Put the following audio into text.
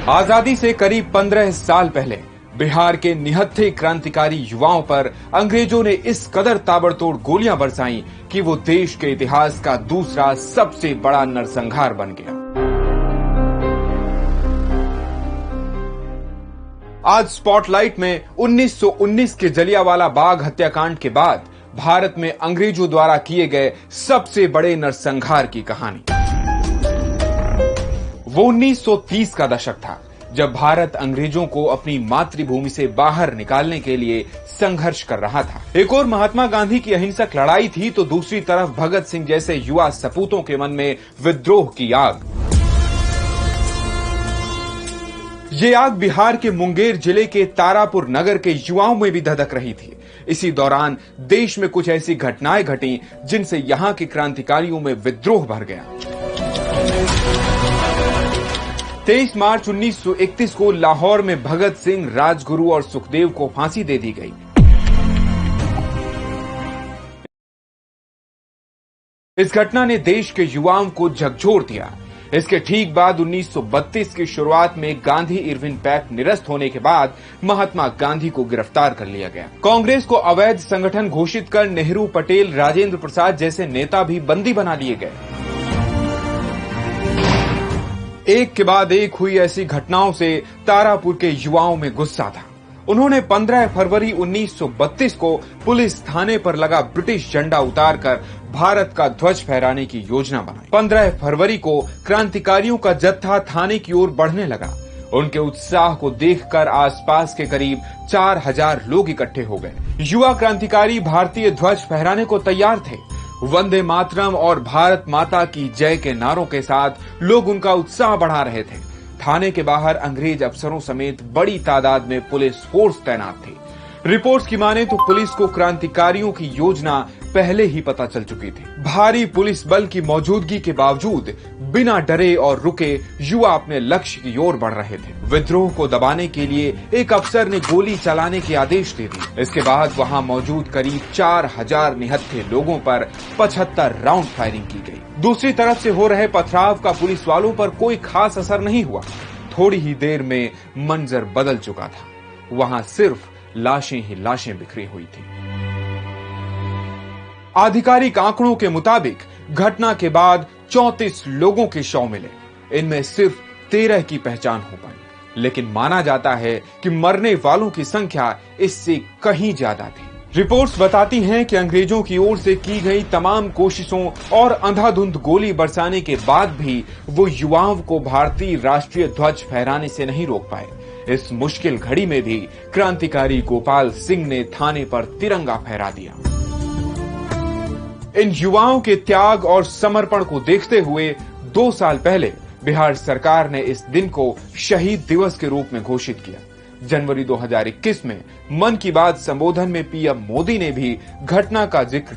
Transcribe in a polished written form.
आजादी से करीब 15 साल पहले बिहार के निहत्थे क्रांतिकारी युवाओं पर अंग्रेजों ने इस कदर ताबड़तोड़ गोलियां बरसाई कि वो देश के इतिहास का दूसरा सबसे बड़ा नरसंहार बन गया। आज स्पॉटलाइट में 1919 के जलियांवाला बाग हत्याकांड के बाद भारत में अंग्रेजों द्वारा किए गए सबसे बड़े नरसंहार की कहानी। वो 1930 का दशक था जब भारत अंग्रेजों को अपनी मातृभूमि से बाहर निकालने के लिए संघर्ष कर रहा था। एक और महात्मा गांधी की अहिंसक लड़ाई थी तो दूसरी तरफ भगत सिंह जैसे युवा सपूतों के मन में विद्रोह की आग। ये आग बिहार के मुंगेर जिले के तारापुर नगर के युवाओं में भी धधक रही थी। इसी दौरान देश में कुछ ऐसी घटनाएं घटी जिनसे यहां के क्रांतिकारियों में विद्रोह भर गया। 23 मार्च 1931 को लाहौर में भगत सिंह, राजगुरु और सुखदेव को फांसी दे दी गई। इस घटना ने देश के युवाओं को झकझोर दिया। इसके ठीक बाद 1932 की शुरुआत में गांधी इरविन पैक्ट निरस्त होने के बाद महात्मा गांधी को गिरफ्तार कर लिया गया। कांग्रेस को अवैध संगठन घोषित कर नेहरू, पटेल, राजेंद्र प्रसाद जैसे नेता भी बंदी बना लिए गए। एक के बाद एक हुई ऐसी घटनाओं से तारापुर के युवाओं में गुस्सा था। उन्होंने 15 फरवरी 1932 को पुलिस थाने पर लगा ब्रिटिश झंडा उतारकर भारत का ध्वज फहराने की योजना बनाई। 15 फरवरी को क्रांतिकारियों का जत्था थाने की ओर बढ़ने लगा। उनके उत्साह को देखकर आसपास के करीब 4000 लोग इकट्ठे हो गए। युवा क्रांतिकारी भारतीय ध्वज फहराने को तैयार थे। वंदे मातरम और भारत माता की जय के नारों के साथ लोग उनका उत्साह बढ़ा रहे थे। थाने के बाहर अंग्रेज अफसरों समेत बड़ी तादाद में पुलिस फोर्स तैनात थी। रिपोर्ट्स की माने तो पुलिस को क्रांतिकारियों की योजना पहले ही पता चल चुकी थी। भारी पुलिस बल की मौजूदगी के बावजूद बिना डरे और रुके युवा अपने लक्ष्य की ओर बढ़ रहे थे। विद्रोह को दबाने के लिए एक अफसर ने गोली चलाने के आदेश दे दिए। इसके बाद वहां मौजूद करीब 4000 निहत्थे लोगों पर 75 राउंड फायरिंग की गई। दूसरी तरफ से हो रहे पथराव का पुलिस वालों पर कोई खास असर नहीं हुआ। थोड़ी ही देर में मंजर बदल चुका था। वहां सिर्फ लाशें ही लाशें बिखरी हुई थी। आधिकारिक आंकड़ों के मुताबिक घटना के बाद 34 लोगों के शव मिले। इनमें सिर्फ 13 की पहचान हो पाई, लेकिन माना जाता है कि मरने वालों की संख्या इससे कहीं ज्यादा थी। रिपोर्ट्स बताती हैं कि अंग्रेजों की ओर से की गई तमाम कोशिशों और अंधाधुंध गोली बरसाने के बाद भी वो युवाओं को भारतीय राष्ट्रीय ध्वज फहराने से नहीं रोक पाए। इस मुश्किल घड़ी में भी क्रांतिकारी गोपाल सिंह ने थाने पर तिरंगा फहरा दिया। इन युवाओं के त्याग और समर्पण को देखते हुए 2 साल पहले बिहार सरकार ने इस दिन को शहीद दिवस के रूप में घोषित किया। जनवरी 2021 में मन की बात संबोधन में पीएम मोदी ने भी घटना का जिक्र